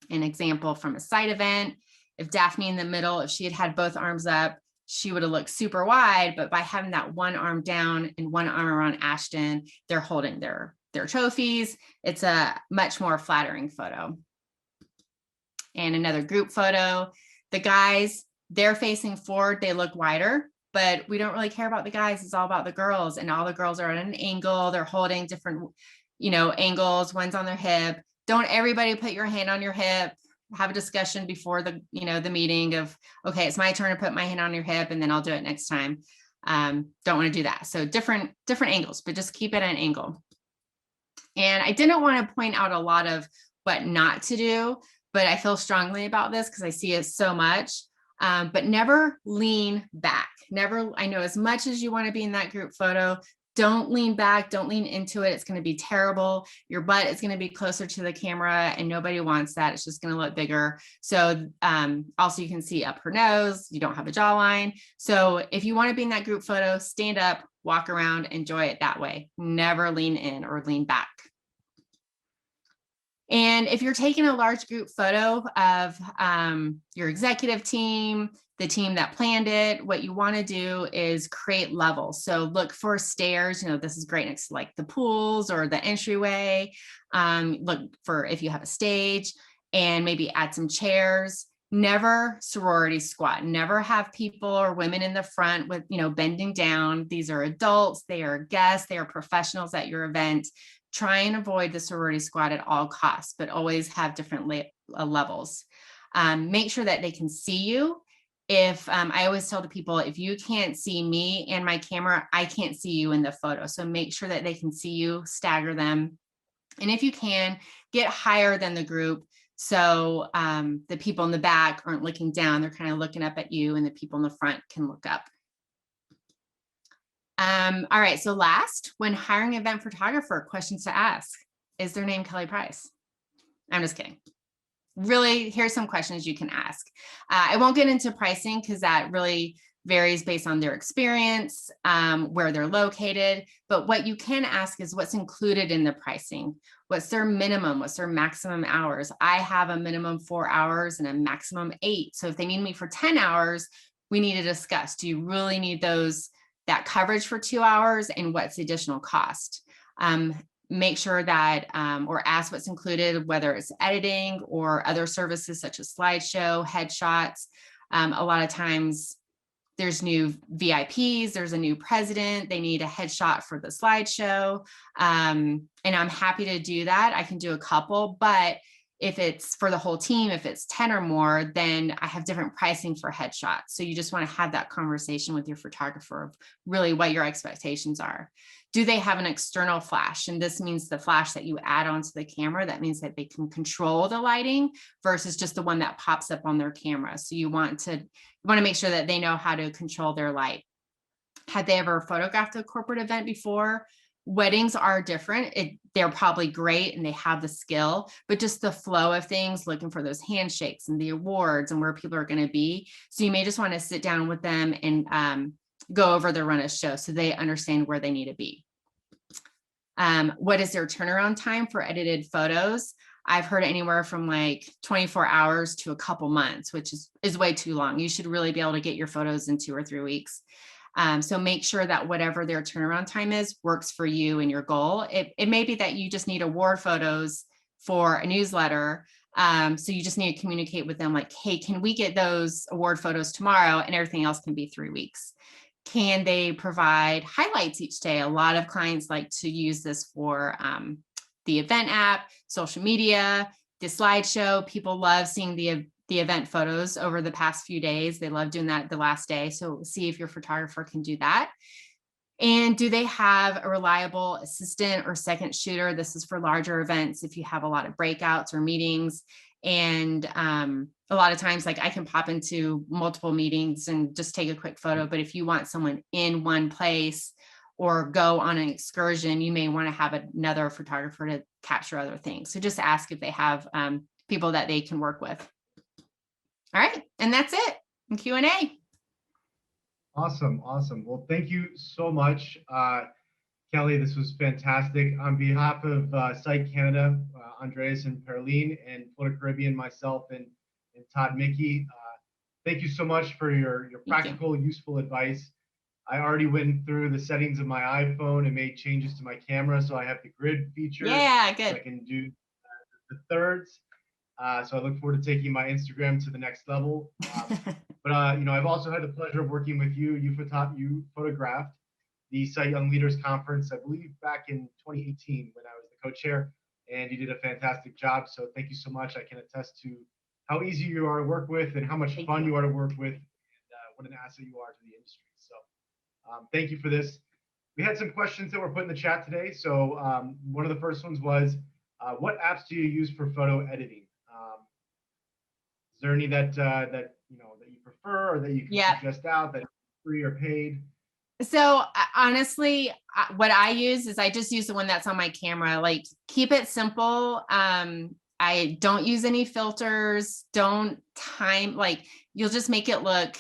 An example from a side event, if Daphne in the middle, if she had had both arms up, she would have looked super wide, but by having that one arm down and one arm around Ashton, they're holding their trophies. It's a much more flattering photo. And another group photo, the guys, they're facing forward, they look wider, but we don't really care about the guys. It's all about the girls, and all the girls are at an angle. They're holding different, angles. One's on their hip. Don't everybody put your hand on your hip. Have a discussion before the meeting of, okay, it's my turn to put my hand on your hip, and then I'll do it next time. Don't want to do that. So different angles, but just keep it at an angle. And I didn't want to point out a lot of what not to do, but I feel strongly about this because I see it so much. But never lean back. Never, I know as much as you want to be in that group photo, don't lean back, don't lean into it. It's going to be terrible. Your butt is going to be closer to the camera, and nobody wants that. It's just going to look bigger. So also you can see up her nose, you don't have a jawline. So if you want to be in that group photo, stand up, walk around, enjoy it that way. Never lean in or lean back. And if you're taking a large group photo of your executive team, the team that planned it, what you want to do is create levels. So look for stairs. This is great next to like the pools or the entryway. Look for if you have a stage, and maybe add some chairs. Never sorority squat. Never have people or women in the front with, bending down. These are adults. They are guests. They are professionals at your event. Try and avoid the sorority squat at all costs, but always have different levels. Make sure that they can see you. If I always tell the people, if you can't see me and my camera, I can't see you in the photo. So make sure that they can see you, stagger them. And if you can, get higher than the group. So the people in the back aren't looking down, they're kind of looking up at you, and the people in the front can look up. All right, so last, when hiring an event photographer, questions to ask. Is their name Kelly Price? I'm just kidding. Really, here's some questions you can ask. I won't get into pricing because that really varies based on their experience, where they're located. But what you can ask is what's included in the pricing. What's their minimum? What's their maximum hours? I have a minimum 4 hours and a maximum 8. So if they need me for 10 hours, we need to discuss, do you really need that coverage for 2 hours, and what's the additional cost? Make sure that, or ask what's included, whether it's editing or other services such as slideshow, headshots. A lot of times there's new VIPs, there's a new president, they need a headshot for the slideshow. And I'm happy to do that. I can do a couple, but if it's for the whole team, if it's 10 or more, then I have different pricing for headshots. So you just want to have that conversation with your photographer of really what your expectations are. Do they have an external flash? And this means the flash that you add onto the camera. That means that they can control the lighting versus just the one that pops up on their camera. So you want to make sure that they know how to control their light. Have they ever photographed a corporate event before? Weddings are different. They're probably great and they have the skill, but just the flow of things, looking for those handshakes and the awards and where people are going to be. So you may just want to sit down with them and go over the run of show so they understand where they need to be. What is their turnaround time for edited photos? I've heard anywhere from like 24 hours to a couple months, which is way too long. You should really be able to get your photos in 2 or 3 weeks. So make sure that whatever their turnaround time is works for you and your goal. It may be that you just need award photos for a newsletter. So you just need to communicate with them like, hey, can we get those award photos tomorrow? And everything else can be 3 weeks. can they provide highlights each day? A lot of clients like to use this for the event app, social media, the slideshow. People love seeing the event photos over the past few days. They love doing that the last day. So see if your photographer can do that. And do they have a reliable assistant or second shooter? This is for larger events if you have a lot of breakouts or meetings. And a lot of times, like I can pop into multiple meetings and just take a quick photo. But if you want someone in one place or go on an excursion, you may want to have another photographer to capture other things. So just ask if they have people that they can work with. All right. And that's it. And Q&A. Awesome. Awesome. Well, thank you so much, Kelly. This was fantastic. On behalf of Site Canada, Andreas and Perline, and Florida Caribbean, myself and Todd Mickey, thank you so much for your practical, useful advice. I already went through the settings of my iPhone and made changes to my camera, so I have the grid feature. Yeah, good. So I can do the thirds. So I look forward to taking my Instagram to the next level. But I've also had the pleasure of working with you. You photographed the Site Young Leaders Conference, I believe back in 2018 when I was the co-chair, and you did a fantastic job. So thank you so much. I can attest to how easy you are to work with and how much fun you are to work with, and what an asset you are to the industry. So thank you for this. We had some questions that were put in the chat today. So one of the first ones was, what apps do you use for photo editing? Is there any that you prefer or that you can suggest out that free or paid? So honestly, what I use is I just use the one that's on my camera. Like, keep it simple. I don't use any filters. Don't time, like, you'll just make it look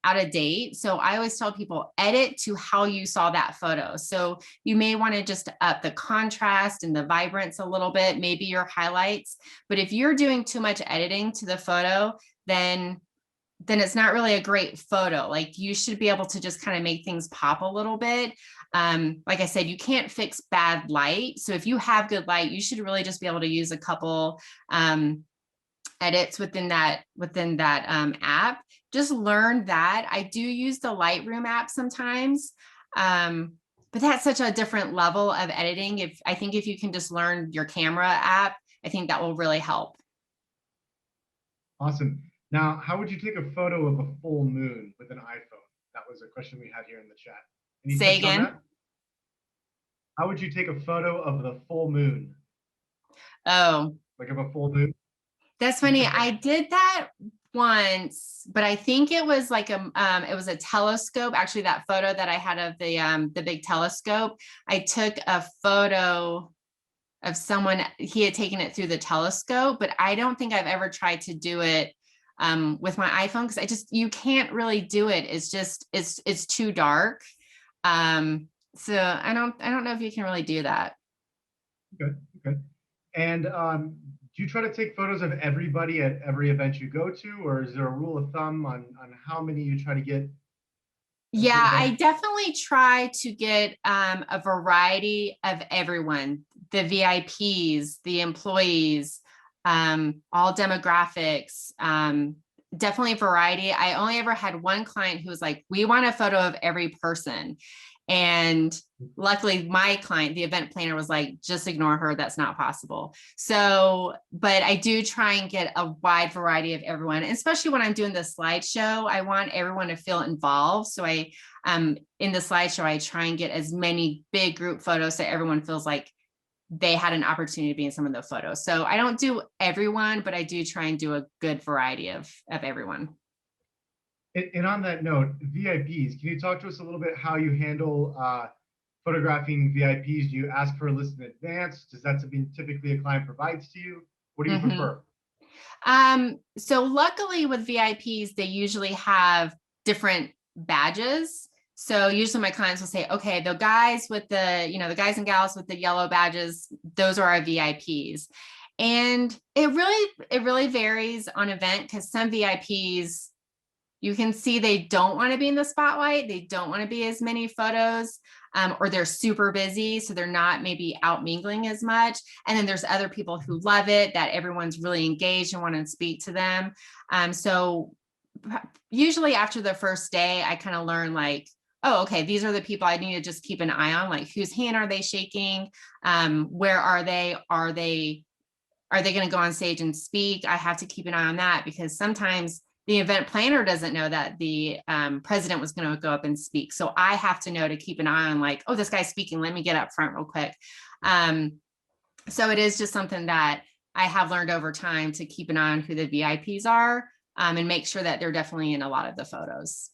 out of date. So I always tell people, edit to how you saw that photo. So you may want to just up the contrast and the vibrance a little bit, maybe your highlights. But if you're doing too much editing to the photo, then it's not really a great photo. Like, you should be able to just kind of make things pop a little bit. Like I said, you can't fix bad light. So if you have good light, you should really just be able to use a couple edits within that app. Just learn that. I do use the Lightroom app sometimes, but that's such a different level of editing. I think if you can just learn your camera app, I think that will really help. Awesome. Now, how would you take a photo of a full moon with an iPhone? That was a question we had here in the chat. Say again? How would you take a photo of the full moon? Oh. Like of a full moon? That's funny. I did that once, but I think it was like it was a telescope. Actually, that photo that I had of the big telescope, I took a photo of someone, he had taken it through the telescope, but I don't think I've ever tried to do it with my iPhone, because you can't really do it. It's too dark. So I don't know if you can really do that. Okay. And do you try to take photos of everybody at every event you go to, or is there a rule of thumb on how many you try to get? Yeah, I definitely try to get a variety of everyone, the VIPs, the employees, all demographics, definitely a variety. I only ever had one client who was like, we want a photo of every person. And luckily my client, the event planner, was like, just ignore her. That's not possible. So, but I do try and get a wide variety of everyone, especially when I'm doing the slideshow. I want everyone to feel involved. So in the slideshow, I try and get as many big group photos so everyone feels like they had an opportunity to be in some of the photos. So I don't do everyone, but I do try and do a good variety of everyone. And on that note, VIPs, can you talk to us a little bit how you handle photographing VIPs? Do you ask for a list in advance? Does that something typically a client provides to you? What do you prefer? So luckily with VIPs, they usually have different badges. So usually my clients will say, okay, the guys with the guys and gals with the yellow badges, those are our VIPs. And it really varies on event, because some VIPs, you can see they don't want to be in the spotlight. They don't want to be as many photos, or they're super busy, so they're not maybe out mingling as much. And then there's other people who love it, that everyone's really engaged and want to speak to them. So usually after the first day, I kind of learn like, oh, okay, these are the people I need to just keep an eye on, like whose hand are they shaking? Where are they? Are they going to go on stage and speak? I have to keep an eye on that because sometimes the event planner doesn't know that the president was going to go up and speak. So I have to know to keep an eye on like, oh, this guy's speaking. Let me get up front real quick. So it is just something that I have learned over time to keep an eye on who the VIPs are and make sure that they're definitely in a lot of the photos.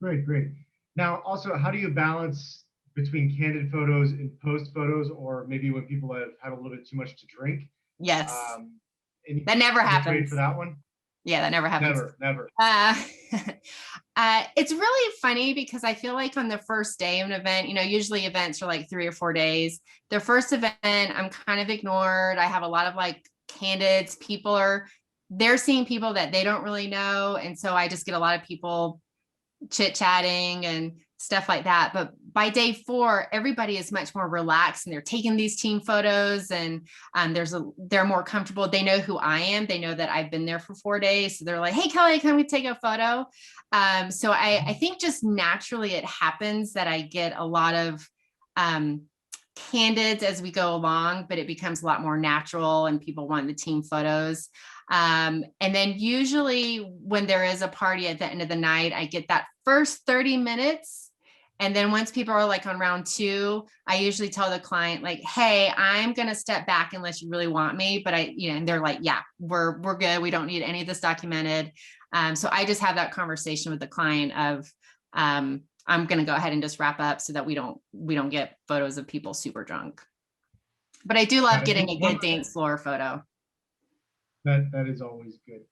Great, great. Now, also, how do you balance between candid photos and post photos, or maybe when people have had a little bit too much to drink? Yes. That never happens. For that one? Yeah, that never happens. Never. It's really funny because I feel like on the first day of an event, usually events are like 3 or 4 days. The first event, I'm kind of ignored. I have a lot of like candidates. They're seeing people that they don't really know. And so I just get a lot of people chit-chatting and stuff like that. But by day 4, everybody is much more relaxed and they're taking these team photos and they're more comfortable. They know who I am. They know that I've been there for 4 days. So they're like, hey, Kelly, can we take a photo? So I think just naturally it happens that I get a lot of candidates as we go along, but it becomes a lot more natural and people want the team photos. And then usually when there is a party at the end of the night, I get that first 30 minutes. And then once people are like on round 2, I usually tell the client like, hey, I'm going to step back unless you really want me. But and they're like, yeah, we're good. We don't need any of this documented. So I just have that conversation with the client of, I'm going to go ahead and just wrap up so that we don't get photos of people super drunk. But I do love getting a good dance floor photo. That is always good.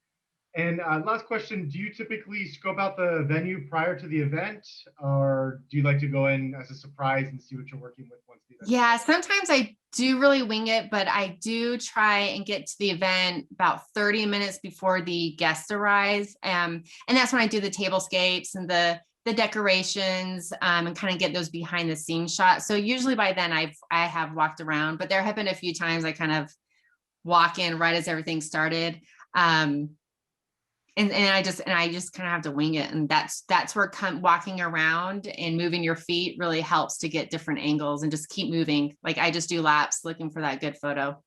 And last question, do you typically scope out the venue prior to the event, or do you like to go in as a surprise and see what you're working with once the event? Yeah, sometimes I do really wing it, but I do try and get to the event about 30 minutes before the guests arrive. And that's when I do the tablescapes and the decorations and kind of get those behind the scenes shots. So usually by then I have walked around, but there have been a few times I kind of walk in right as everything started. And I just kind of have to wing it. And that's where walking around and moving your feet really helps to get different angles and just keep moving. Like I just do laps looking for that good photo.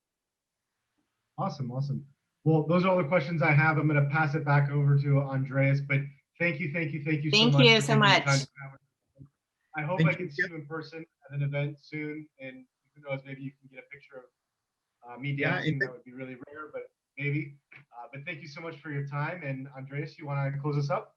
Awesome. Well, those are all the questions I have. I'm going to pass it back over to Andreas, but thank you so much. Thank you so much. I hope I can see you in person at an event soon. And who knows, maybe you can get a picture of me dancing. That would be really rare, but maybe. But thank you so much for your time. And Andreas, you want to close us up?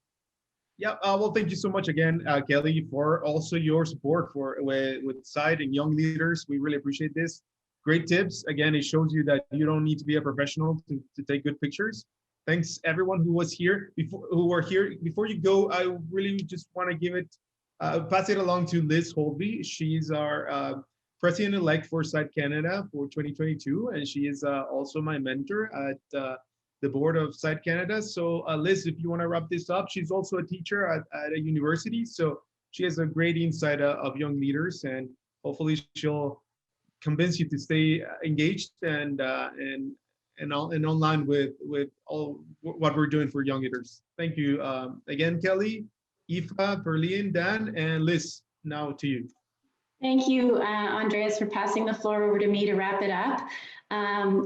Yeah, well, thank you so much again, Kelly, for also your support with SIDE and young leaders. We really appreciate this. Great tips. Again, it shows you that you don't need to be a professional to take good pictures. Thanks everyone who was here before you go. I really just want to give it, pass it along to Liz Holby. She's our president-elect for SIDE Canada for 2022, and she is also my mentor at the board of SIDE Canada. So Liz, if you want to wrap this up, she's also a teacher at a university. So she has a great insight of young leaders, and hopefully she'll convince you to stay engaged and online with all what we're doing for young leaders. Thank you again, Kelly, Aoife, Perlene, Dan, and Liz, now to you. Thank you, Andreas, for passing the floor over to me to wrap it up.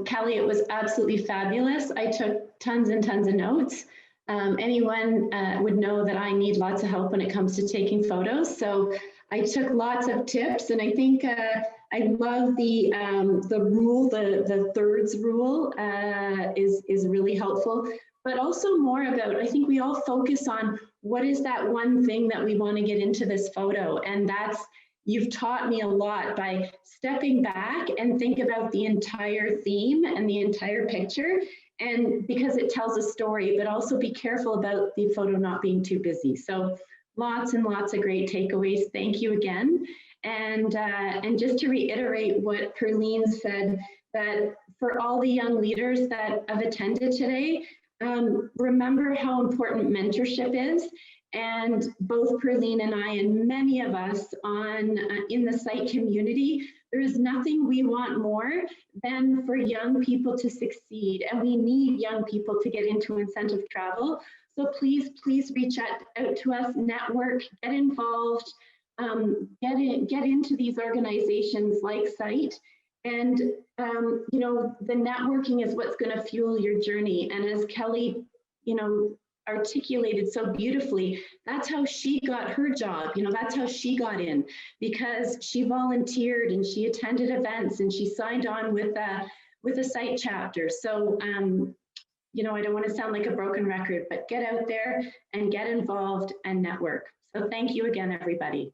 Kelly, it was absolutely fabulous. I took tons and tons of notes. Anyone would know that I need lots of help when it comes to taking photos. So I took lots of tips, and I think I love the rule, the thirds rule is really helpful. But also more about, I think we all focus on what is that one thing that we want to get into this photo, and that's, you've taught me a lot by stepping back and think about the entire theme and the entire picture, and because it tells a story, but also be careful about the photo not being too busy. So lots and lots of great takeaways. Thank you again. And just to reiterate what Perlene said, that for all the young leaders that have attended today, remember how important mentorship is. And both Perlene and I and many of us in the SIDE community, There is nothing we want more than for young people to succeed, and we need young people to get into incentive travel. So please, please reach out to us, network, get involved, get into these organizations like SITE. And, you know, the networking is what's going to fuel your journey. And as Kelly, you know, articulated so beautifully, that's how she got her job. You know, that's how she got in, because she volunteered and she attended events and she signed on with a SITE chapter. So, you know, I don't want to sound like a broken record, but get out there and get involved and network. So thank you again, everybody.